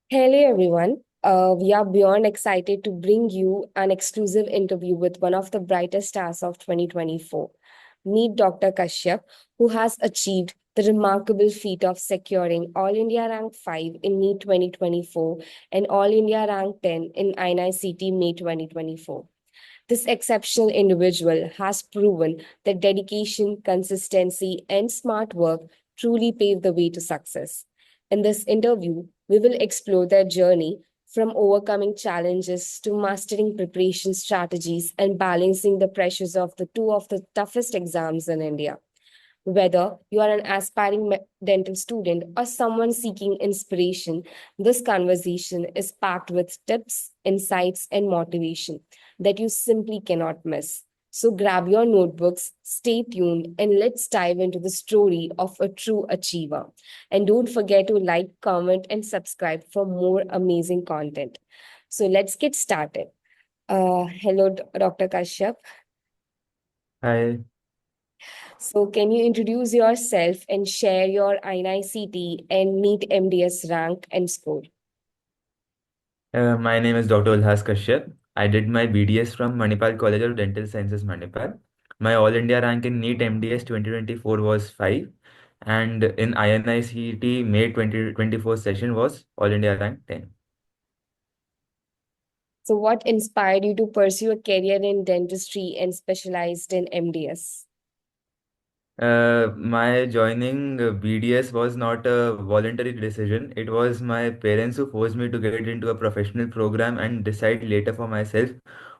Hello everyone. We are beyond excited to bring you an exclusive interview with one of the brightest stars of 2024. Meet Dr. Kashyap, who has achieved the remarkable feat of securing All India Rank 5 in NEET 2024 and All India Rank 10 in INICT May 2024. This exceptional individual has proven that dedication, consistency, and smart work truly pave the way to success. In this interview, we will explore their journey from overcoming challenges to mastering preparation strategies and balancing the pressures of the two of the toughest exams in India. Whether you are an aspiring dental student or someone seeking inspiration, this conversation is packed with tips, insights, and motivation that you simply cannot miss. So grab your notebooks, stay tuned, and let's dive into the story of a true achiever. And don't forget to like, comment, and subscribe for more amazing content. So let's get started. Hello, Dr. Kashyap. Hi, So, can you introduce yourself and share your INICT and NEET MDS rank and score? my name is Dr. Ulhaas Kashyap. I did my BDS from Manipal College of Dental Sciences, Manipal. My All India rank in NEET MDS 2024 was 5, and in INICET May 2024 session was All India rank 10. So, what inspired you to pursue a career in dentistry and specialized in MDS? My joining BDS was not a voluntary decision. It was my parents who forced me to get into a professional program and decide later for myself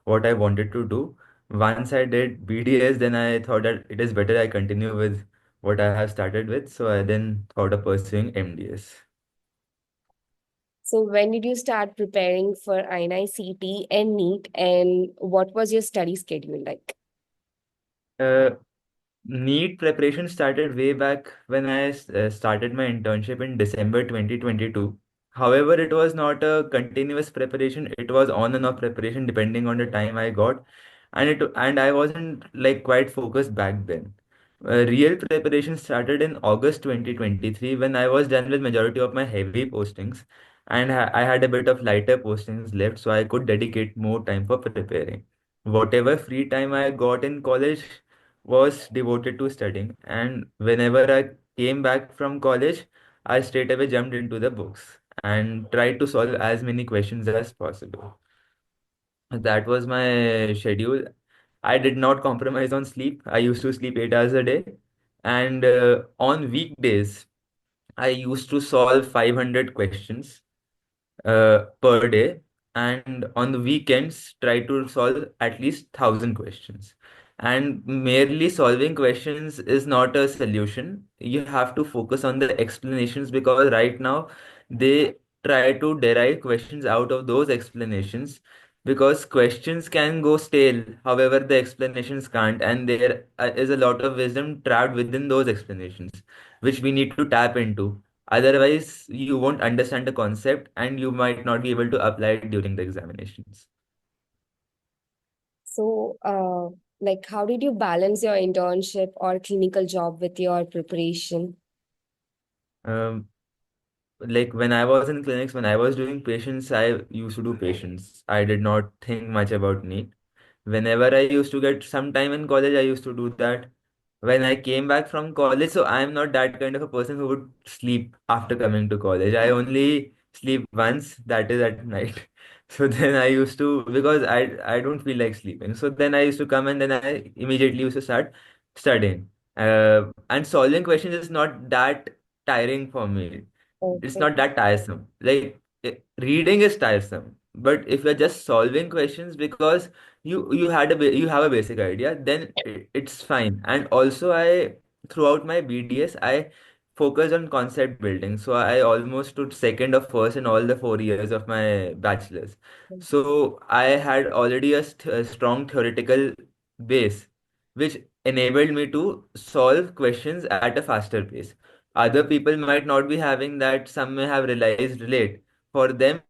what I wanted to do. Once I did BDS, then I thought that it is better I continue with what I have started with. So I then thought of pursuing MDS. So, when did you start preparing for INICT and NEET, and what was your study schedule like? Uh, NEET preparation started way back when I started my internship in December 2022. However, it was not a continuous preparation. It was on and off preparation depending on the time I got, and I wasn't like quite focused back then. Real preparation started in August 2023 when I was done with majority of my heavy postings, and I had a bit of lighter postings left, so I could dedicate more time for preparing. Whatever free time I got in college was devoted to studying, and whenever I came back from college, I straight away jumped into the books and tried to solve as many questions as possible. That was my schedule. I did not compromise on sleep. I used to sleep 8 hours a day, and on weekdays, I used to solve 500 questions per day, and on the weekends try to solve at least 1,000 questions. And merely solving questions is not a solution. You have to focus on the explanations, because right now they try to derive questions out of those explanations, because questions can go stale, however the explanations can't, and there is a lot of wisdom trapped within those explanations which we need to tap into. Otherwise, you won't understand the concept and you might not be able to apply it during the examinations. So, like, how did you balance your internship or clinical job with your preparation? Um, like when I was in clinics, when I was doing patients, I used to do patients. I did not think much about NEET. Whenever I used to get some time in college, I used to do that. When I came back from college, so I'm not that kind of a person who would sleep after coming to college. I only sleep once, that is at night. So then I used to, because I don't feel like sleeping. So then I used to come and then I immediately used to start studying. And solving questions is not that tiring for me. It's Okay. not that tiresome. Like reading is tiresome, but if you're just solving questions because you have a basic idea, then it's fine. And also, I throughout my BDS, I focused on concept building. So I almost stood second or first in all the 4 years of my bachelor's. So I had already a strong theoretical base, which enabled me to solve questions at a faster pace. Other people might not be having that, some may have realized late. For them,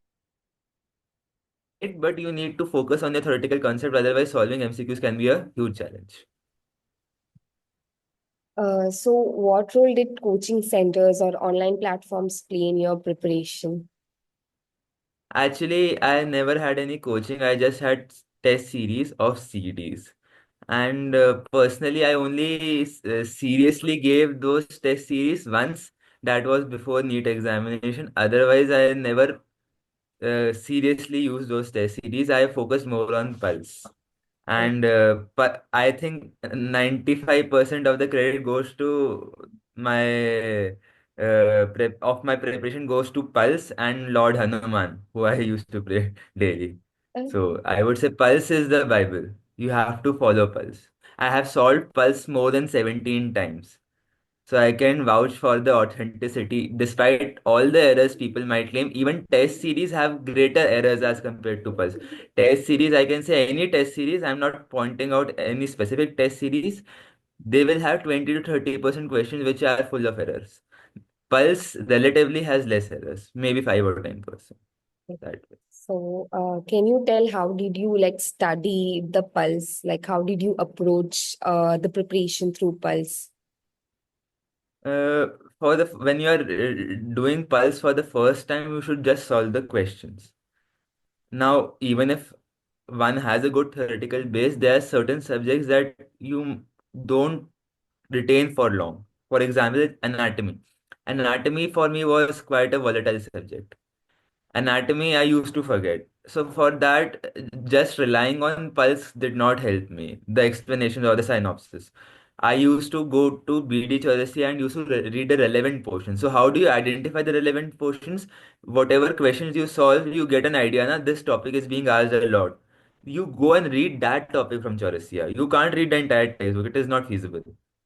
it, but you need to focus on your theoretical concept, otherwise, solving MCQs can be a huge challenge. So, what role did coaching centers or online platforms play in your preparation? Actually, I never had any coaching. I just had test series of CDs. And personally, I only seriously gave those test series once. That was before NEET examination. Otherwise, I never seriously used those test series. I focused more on Pulse. And but I think 95% of the credit goes to my prep of my preparation goes to Pulse and Lord Hanuman, who I used to pray daily. So I would say Pulse is the Bible. You have to follow Pulse. I have solved Pulse more than 17 times. So I can vouch for the authenticity. Despite all the errors people might claim, even test series have greater errors as compared to Pulse. Test series, I can say any test series, I'm not pointing out any specific test series. They will have 20 to 30% questions which are full of errors. Pulse relatively has less errors, maybe 5 or 10%. That way. So, can you tell how did you like study the pulse? Like, how did you approach the preparation through pulse? Uh, for the when you are doing Pulse for the first time, you should just solve the questions. Now, even if one has a good theoretical base, there are certain subjects that you don't retain for long. For example, anatomy. Anatomy for me was quite a volatile subject. Anatomy, I used to forget. So for that, just relying on pulse did not help me. The explanations or the synopsis. I used to go to BD Chaurasia and used to read the relevant portions. So how do you identify the relevant portions? Whatever questions you solve, you get an idea. Na, this topic is being asked a lot. You go and read that topic from Chaurasia. You can't read the entire textbook. It is not feasible.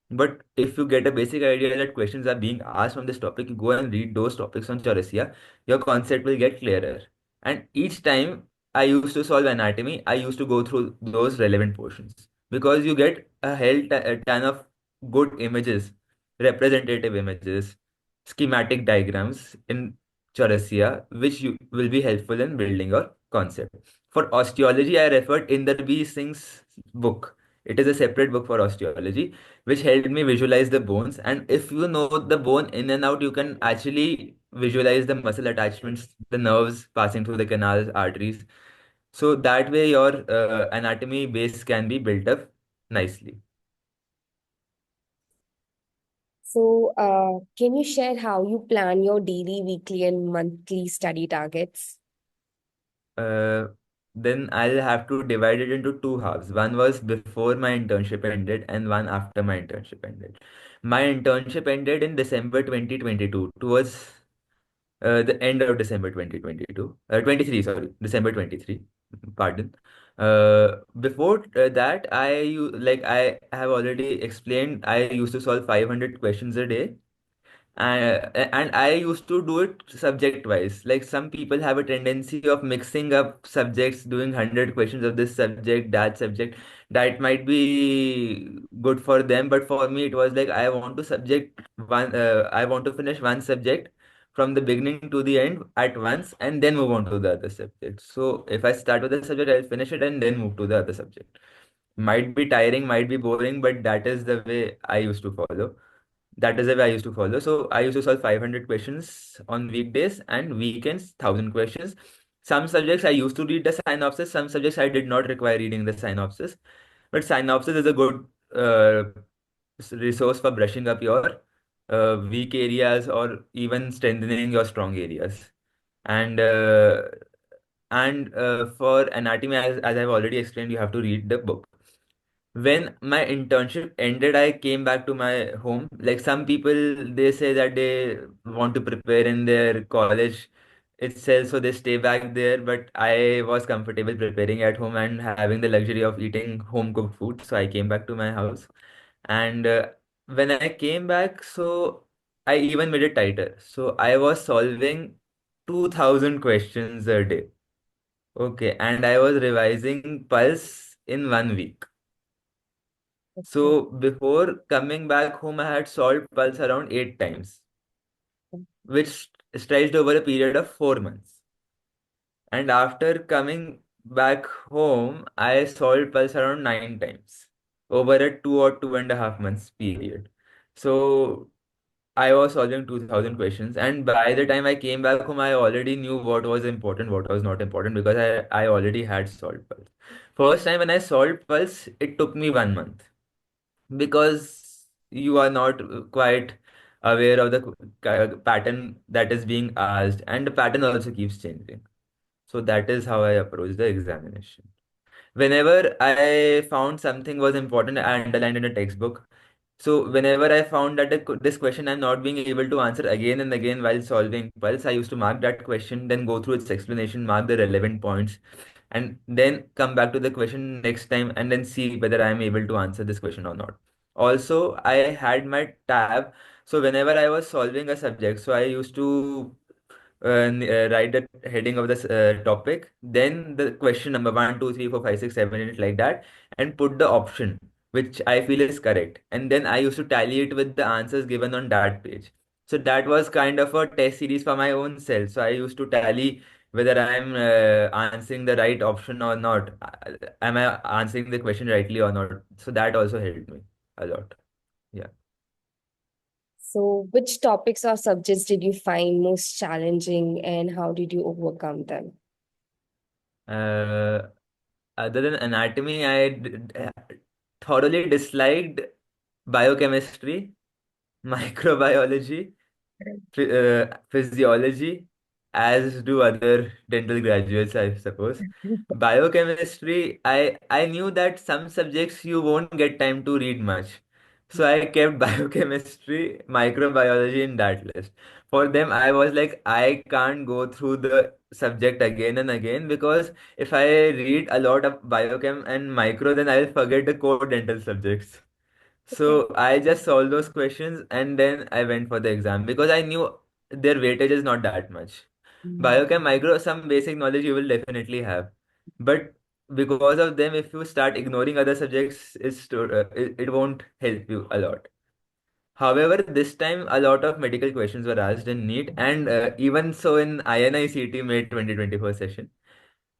But if you get a basic idea that questions are being asked from this topic, you go and read those topics on Chaurasia, your concept will get clearer. And each time I used to solve anatomy, I used to go through those relevant portions because you get a ton of good images, representative images, schematic diagrams in Chaurasia, which you will be helpful in building your concept. For osteology, I referred Inder B. Singh's book. It is a separate book for osteology, which helped me visualize the bones. And if you know the bone in and out, you can actually visualize the muscle attachments, the nerves passing through the canals, arteries. So that way, your anatomy base can be built up nicely. So, can you share how you plan your daily, weekly, and monthly study targets? Uh, then I'll have to divide it into two halves. One was before my internship ended, and one after my internship ended. My internship ended in December 2022, towards the end of December 2022, 23, sorry, December 23, pardon. Before that, like I have already explained, I used to solve 500 questions a day. And I used to do it subject wise. Like some people have a tendency of mixing up subjects, doing 100 questions of this subject, that subject. That might be good for them, but for me, it was like I want to finish one subject from the beginning to the end at once and then move on to the other subject. So if I start with the subject, I'll finish it and then move to the other subject. Might be tiring, might be boring, but that is the way I used to follow. That is the way I used to follow. So I used to solve 500 questions on weekdays and weekends, 1,000 questions. Some subjects I used to read the synopsis, some subjects I did not require reading the synopsis. But synopsis is a good uh, resource for brushing up your weak areas or even strengthening your strong areas. And for anatomy, as I've already explained, you have to read the book. When my internship ended, I came back to my home. Like some people, they say that they want to prepare in their college itself, so they stay back there. But I was comfortable preparing at home and having the luxury of eating home cooked food. So I came back to my house. And when I came back, so I even made it tighter. So I was solving 2,000 questions a day. Okay. And I was revising Pulse in 1 week. Okay. So before coming back home, I had solved Pulse around 8 times, which stretched over a period of 4 months. And after coming back home, I solved Pulse around 9 times over a 2 or 2.5 months period. So I was solving 2000 questions, and by the time I came back home, I already knew what was important, what was not important, because I already had solved Pulse. First time when I solved Pulse, it took me 1 month, because you are not quite aware of the pattern that is being asked, and the pattern also keeps changing. So that is how I approach the examination. Whenever I found something was important, I underlined in a textbook. So whenever I found that this question I'm not being able to answer again and again while solving Pulse, I used to mark that question, then go through its explanation, mark the relevant points, and then come back to the question next time and then see whether I am able to answer this question or not. Also, I had my tab. So whenever I was solving a subject, so I used to write the heading of this topic, then the question number 1, 2, 3, 4, 5, 6, 7, 8, like that, and put the option which I feel is correct. And then I used to tally it with the answers given on that page. So that was kind of a test series for my own self. So I used to tally whether I'm answering the right option or not. Am I answering the question rightly or not? So that also helped me a lot. Yeah. So, which topics or subjects did you find most challenging and how did you overcome them? Uh, Other than anatomy, thoroughly disliked biochemistry, microbiology, physiology, as do other dental graduates, I suppose. Biochemistry, I knew that some subjects you won't get time to read much. So I kept biochemistry, microbiology in that list. For them, I was like, I can't go through the subject again and again, because if I read a lot of biochem and micro, then I'll forget the core dental subjects. Okay. So I just solved those questions and then I went for the exam, because I knew their weightage is not that much. Mm. Biochem, micro, some basic knowledge you will definitely have. But because of them, if you start ignoring other subjects, it won't help you a lot. However, this time a lot of medical questions were asked in NEET, and even so in INICET May 2024 session.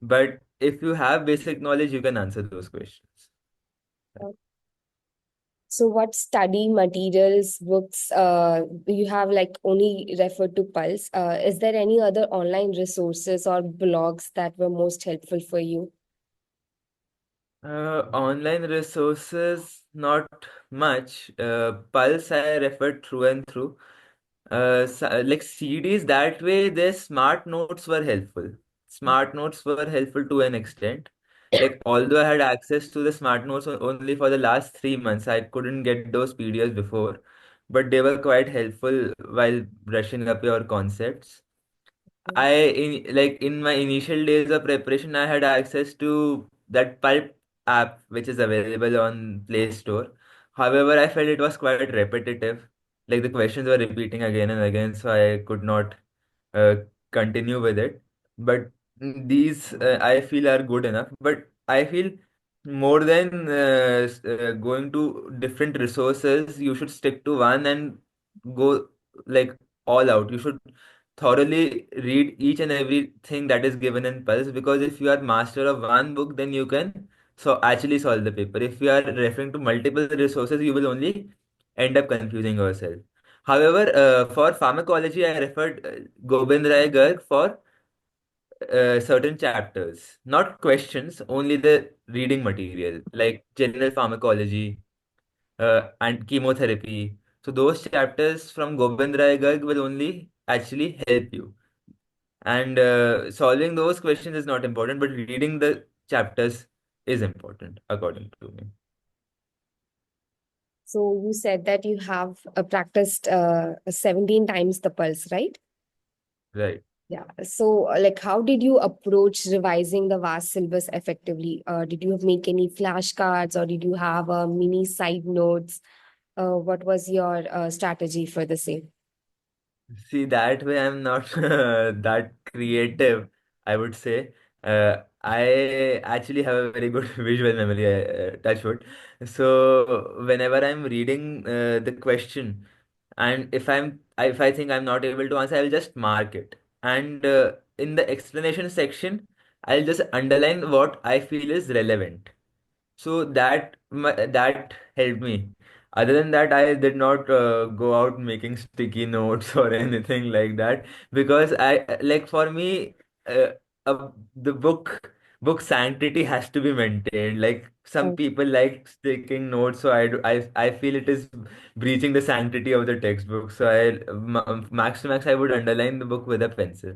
But if you have basic knowledge, you can answer those questions. So, what study materials, books, you have like only referred to Pulse? Is there any other online resources or blogs that were most helpful for you? Online resources, not much. Pulse I referred through and through. Like CDs, that way their smart notes were helpful. Smart notes were helpful to an extent. Like, although I had access to the smart notes only for the last 3 months, I couldn't get those PDFs before, but they were quite helpful while brushing up your concepts. Like in my initial days of preparation, I had access to that Pulp app, which is available on Play Store. However, I felt it was quite repetitive. Like the questions were repeating again and again, so I could not uh, continue with it. But these I feel are good enough. But I feel more than going to different resources, you should stick to one and go like all out. You should thoroughly read each and everything that is given in Pulse, because if you are master of one book, then you can actually solve the paper. If you are referring to multiple resources, you will only end up confusing yourself. However, for pharmacology, I referred Gobind Rai Garg for certain chapters, not questions, only the reading material, like general pharmacology and chemotherapy. So those chapters from Gobind Rai Garg will only actually help you. And solving those questions is not important, but reading the chapters is important, according to me. So, you said that you have practiced 17 times the Pulse, right? Right. Yeah. So, like, how did you approach revising the vast syllabus effectively? Did you make any flashcards or did you have mini side notes? What was your strategy for the same? See, that way I'm not that creative, I would say. I actually have a very good visual memory, touch wood. So whenever I'm reading the question, and if I think I'm not able to answer, I'll just mark it. And in the explanation section, I'll just underline what I feel is relevant. So that helped me. Other than that, I did not go out making sticky notes or anything like that, because like for me, uh, the book sanctity has to be maintained. Like some Right. people like taking notes, so I feel it is breaching the sanctity of the textbook. So max to max I would underline the book with a pencil.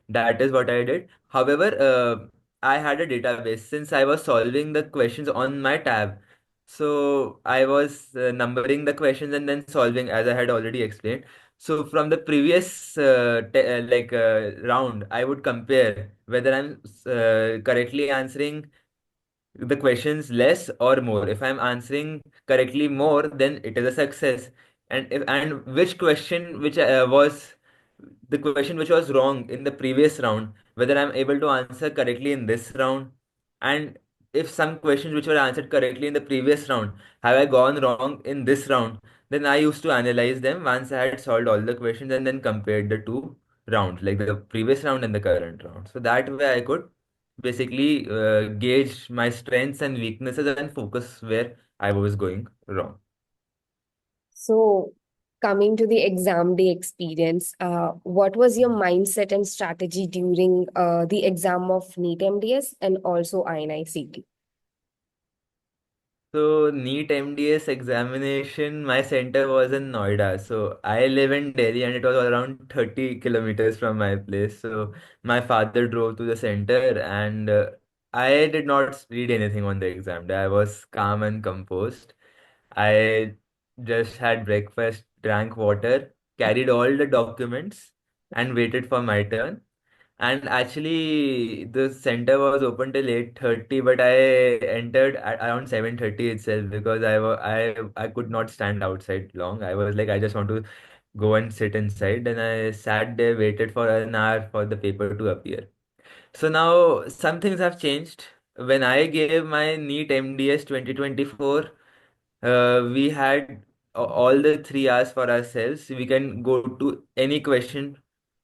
That is what I did. However, I had a database since I was solving the questions on my tab. So I was numbering the questions and then solving, as I had already explained. So from the previous round, I would compare whether I'm correctly answering the questions less or more. If I'm answering correctly more, then it is a success. And which question which was the question which was wrong in the previous round, whether I'm able to answer correctly in this round. And if some questions which were answered correctly in the previous round, have I gone wrong in this round? Then I used to analyze them once I had solved all the questions and then compared the two rounds, like the previous round and the current round. So that way I could basically gauge my strengths and weaknesses and focus where I was going wrong. So, coming to the exam day experience, what was your mindset and strategy during the exam of NEET MDS and also INICT? So, NEET MDS examination, my center was in Noida. So, I live in Delhi and it was around 30 kilometers from my place. So, my father drove to the center and I did not read anything on the exam day. I was calm and composed. I just had breakfast, drank water, carried all the documents, and waited for my turn. And actually, the center was open till 8:30, but I entered at around 7:30 itself because I could not stand outside long. I was like, I just want to go and sit inside. And I sat there, waited for an hour for the paper to appear. So now some things have changed. When I gave my NEET MDS 2024, we had all the 3 hours for ourselves. We can go to any question.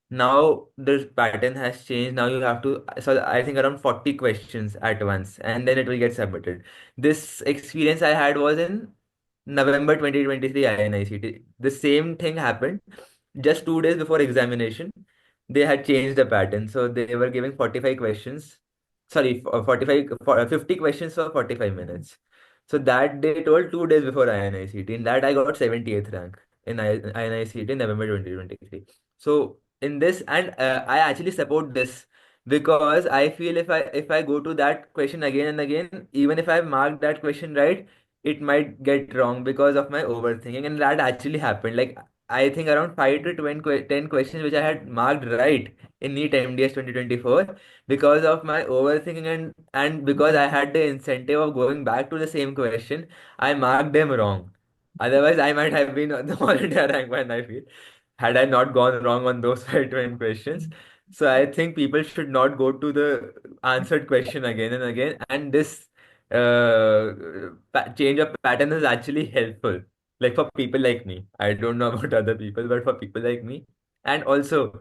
Now the pattern has changed. Now you have to so I think around 40 questions at once, and then it will get submitted. This experience I had was in November 2023 INICT. The same thing happened just 2 days before examination. They had changed the pattern. So they were giving 45 questions. Sorry, 50 questions for 45 minutes. So that they told 2 days before INICT. In that I got 78th rank in INICT in November 2023. So in this, and I actually support this because I feel if I go to that question again and again, even if I mark that question right, it might get wrong because of my overthinking, and that actually happened. Like I think around 5 to 10 questions which I had marked right in NEET MDS 2024 because of my overthinking, and because I had the incentive of going back to the same question, I marked them wrong. Otherwise, I might have been on the all India rank one, I feel, had I not gone wrong on those 5 to 10 questions. So I think people should not go to the answered question again and again. And this change of pattern is actually helpful. Like for people like me. I don't know about other people, but for people like me. And also,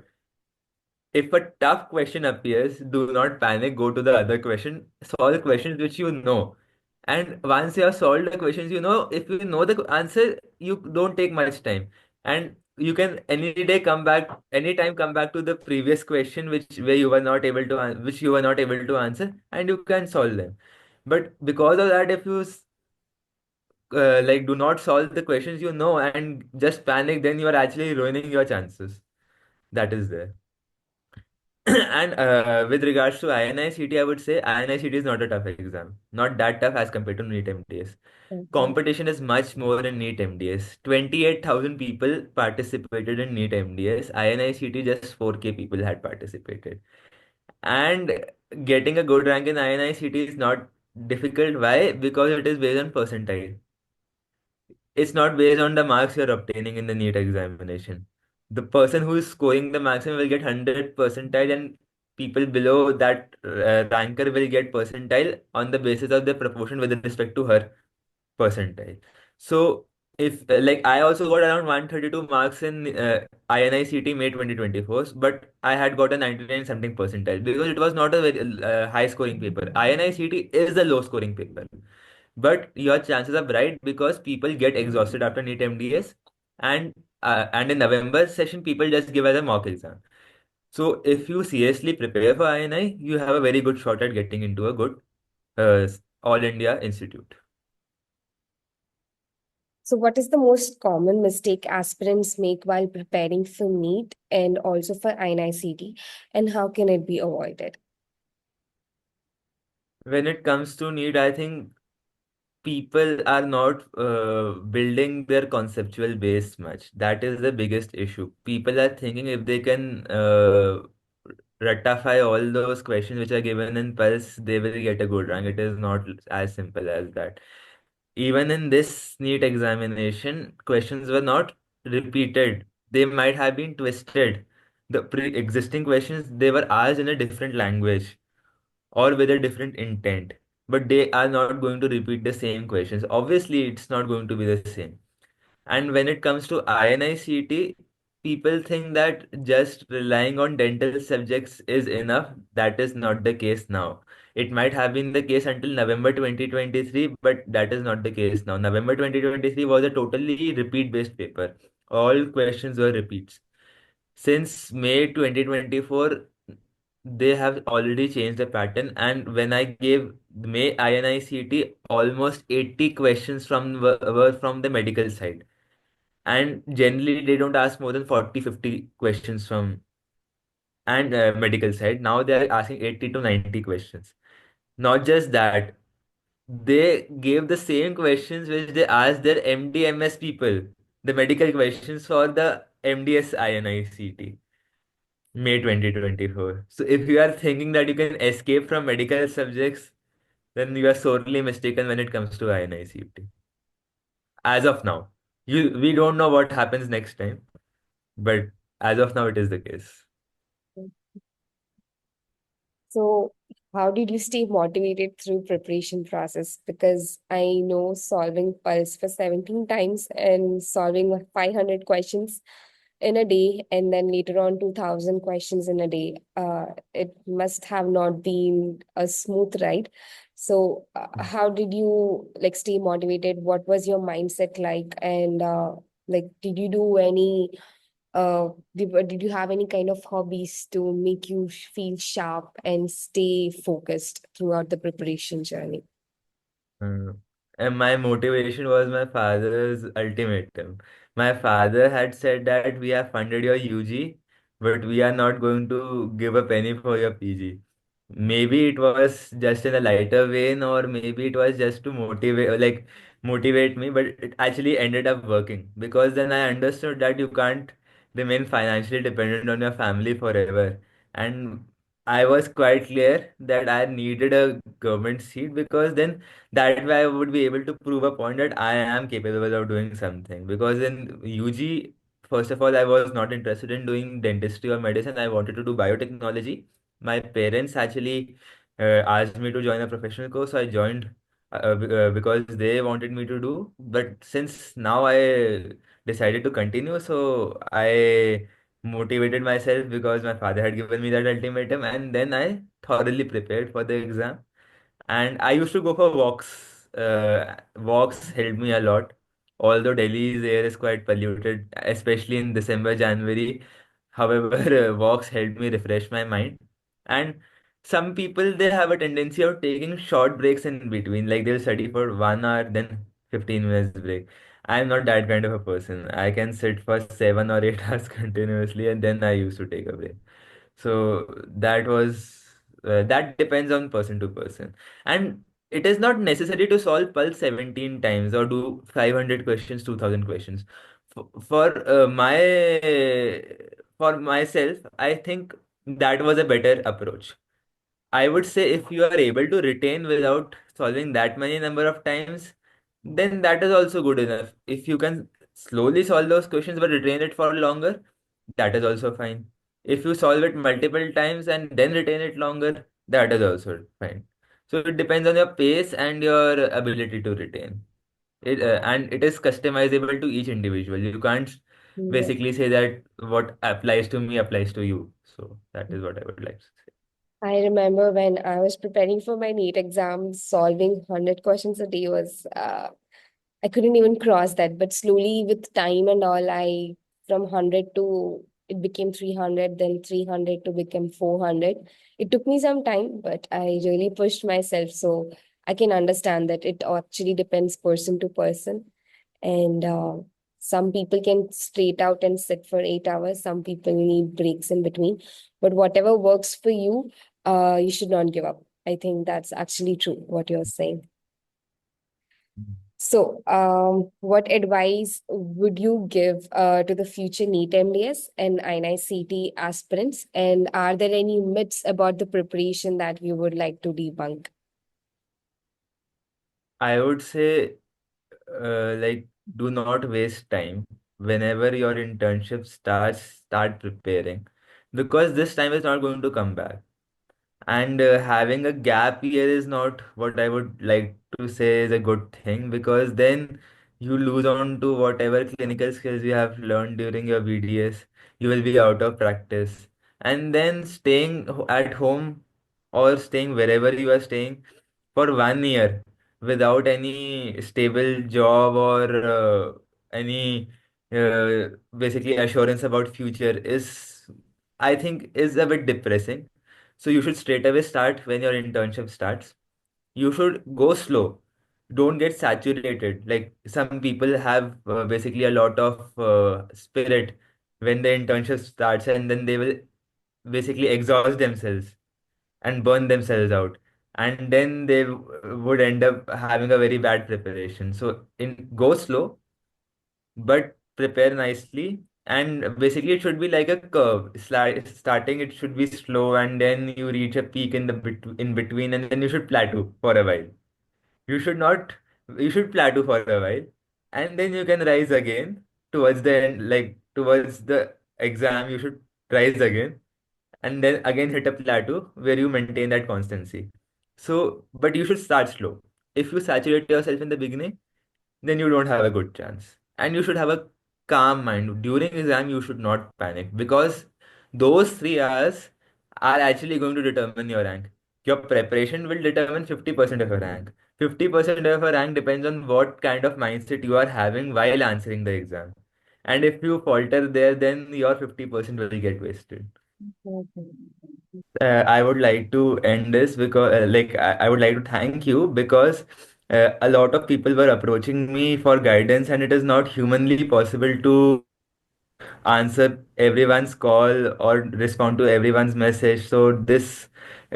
if a tough question appears, do not panic, go to the other question, solve questions which you know. And once you have solved the questions, if you know the answer, you don't take much time. And you can any day come back, anytime come back to the previous question which where you were not able to which you were not able to answer, and you can solve them. But because of that, if you do not solve the questions you know and just panic, then you are actually ruining your chances. That is there. And with regards to INICT, I would say INICT is not a tough exam. Not that tough as compared to NEET MDS. Okay. Competition is much more in NEET MDS. 28,000 people participated in NEET MDS. INICT, just 4K people had participated. And getting a good rank in INICT is not difficult. Why? Because it is based on percentile. It's not based on the marks you're obtaining in the NEET examination. The person who is scoring the maximum will get 100 percentile, and people below that ranker will get percentile on the basis of the proportion with respect to her percentile. So if I also got around 132 marks in INICT May 2024, but I had got a 99 something percentile because it was not a very high scoring paper. INICT is a low scoring paper. but your chances are bright because people get exhausted after NEET MDS, and in November session people just give as a mock exam. So if you seriously prepare for INI, you have a very good shot at getting into a good All India institute. So, what is the most common mistake aspirants make while preparing for NEET and also for INICT, and how can it be avoided? When it comes to NEET, I think people are not building their conceptual base much. That is the biggest issue. People are thinking if they can rectify all those questions which are given in Pulse, they will get a good rank. It is not as simple as that. Even in this NEET examination, questions were not repeated. They might have been twisted. The pre-existing questions, they were asked in a different language or with a different intent, but they are not going to repeat the same questions. Obviously, it's not going to be the same. And when it comes to INICT, people think that just relying on dental subjects is enough. That is not the case now. It might have been the case until November 2023, but that is not the case now. November 2023 was a totally repeat based paper. All questions were repeats. Since May 2024, they have already changed the pattern. And when I gave May INICT, almost 80 questions were from the medical side. And generally, they don't ask more than 40, 50 questions from and medical side. Now they are asking 80 to 90 questions. Not just that, they gave the same questions which they asked their MD/MS people, the medical questions for the MDS INICT. May 2024. So if you are thinking that you can escape from medical subjects, then you are sorely mistaken when it comes to INICT. As of now, we don't know what happens next time, but as of now, it is the case. So, how did you stay motivated through preparation process? Because I know solving Pulse for 17 times and solving 500 questions in a day, and then later on 2000 questions in a day, it must have not been a smooth ride. So, how did you like stay motivated? What was your mindset like? And like, did you do any did you have any kind of hobbies to make you feel sharp and stay focused throughout the preparation journey? Mm. And my motivation was my father's ultimatum. My father had said that we have funded your UG, but we are not going to give a penny for your PG. Maybe it was just in a lighter vein, or maybe it was just to motivate me, but it actually ended up working because then I understood that you can't remain financially dependent on your family forever. And I was quite clear that I needed a government seat because then that way I would be able to prove a point that I am capable of doing something. Because in UG, first of all, I was not interested in doing dentistry or medicine. I wanted to do biotechnology. My parents actually asked me to join a professional course, so I joined because they wanted me to do. But since now I decided to continue, so I motivated myself because my father had given me that ultimatum, and then I thoroughly prepared for the exam. And I used to go for walks. Walks helped me a lot. Although Delhi's air is quite polluted, especially in December, January. However, walks helped me refresh my mind. And some people, they have a tendency of taking short breaks in between. Like they'll study for 1 hour, then 15 minutes break. I'm not that kind of a person. I can sit for 7 or 8 hours continuously, and then I used to take a break. So that depends on person to person. And it is not necessary to solve Pulse 17 times or do 500 questions, 2000 questions. For myself, I think that was a better approach. I would say if you are able to retain without solving that many number of times, then that is also good enough. If you can slowly solve those questions but retain it for longer, that is also fine. If you solve it multiple times and then retain it longer, that is also fine. So it depends on your pace and your ability to retain it, and it is customizable to each individual. You can't Yeah. basically say that what applies to me applies to you. So that is what I would like to say. I remember when I was preparing for my NEET exam, solving 100 questions a day was I couldn't even cross that. But slowly, with time and all, I from 100 to it became 300, then 300 to become 400. It took me some time, but I really pushed myself. So I can understand that it actually depends person to person. And some people can straight out and sit for 8 hours. Some people need breaks in between. But whatever works for you, you should not give up. I think that's actually true, what you're saying. So, what advice would you give to the future NEET MDS and INI-CT aspirants? And are there any myths about the preparation that you would like to debunk? I would say, like, do not waste time. Whenever your internship starts, start preparing, because this time is not going to come back. And having a gap year is not what I would like to say is a good thing, because then you lose on to whatever clinical skills you have learned during your VDS. You will be out of practice. And then staying at home or staying wherever you are staying for 1 year without any stable job or any basically assurance about future is, I think, is a bit depressing. So you should straight away start when your internship starts. You should go slow. Don't get saturated. Like some people have basically a lot of spirit when the internship starts, and then they will basically exhaust themselves and burn themselves out. And then they would end up having a very bad preparation. So in go slow, but prepare nicely. And basically, it should be like a curve. Starting, it should be slow, and then you reach a peak in the in between, and then you should plateau for a while. You should not. You should plateau for a while, and then you can rise again towards the end, like towards the exam. You should rise again, and then again hit a plateau where you maintain that constancy. So, but you should start slow. If you saturate yourself in the beginning, then you don't have a good chance. And you should have a calm mind. During exam, you should not panic, because those 3 hours are actually going to determine your rank. Your preparation will determine 50% of your rank. 50% of your rank depends on what kind of mindset you are having while answering the exam. And if you falter there, then your 50% will get wasted. I would like to end this because, I would like to thank you, because a lot of people were approaching me for guidance, and it is not humanly possible to answer everyone's call or respond to everyone's message. So this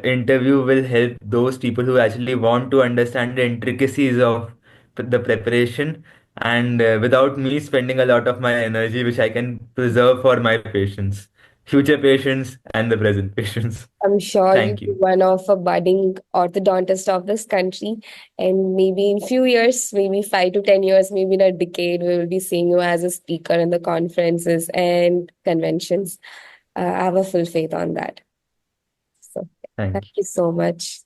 interview will help those people who actually want to understand the intricacies of the preparation, and without me spending a lot of my energy, which I can preserve for my patients, future patients and the present patients. I'm sure you'll Thank be you. one of a budding orthodontist of this country. And maybe in few years, maybe 5 to 10 years, maybe in a decade, we will be seeing you as a speaker in the conferences and conventions. I have a full faith on that. So thank Thank you. you so much.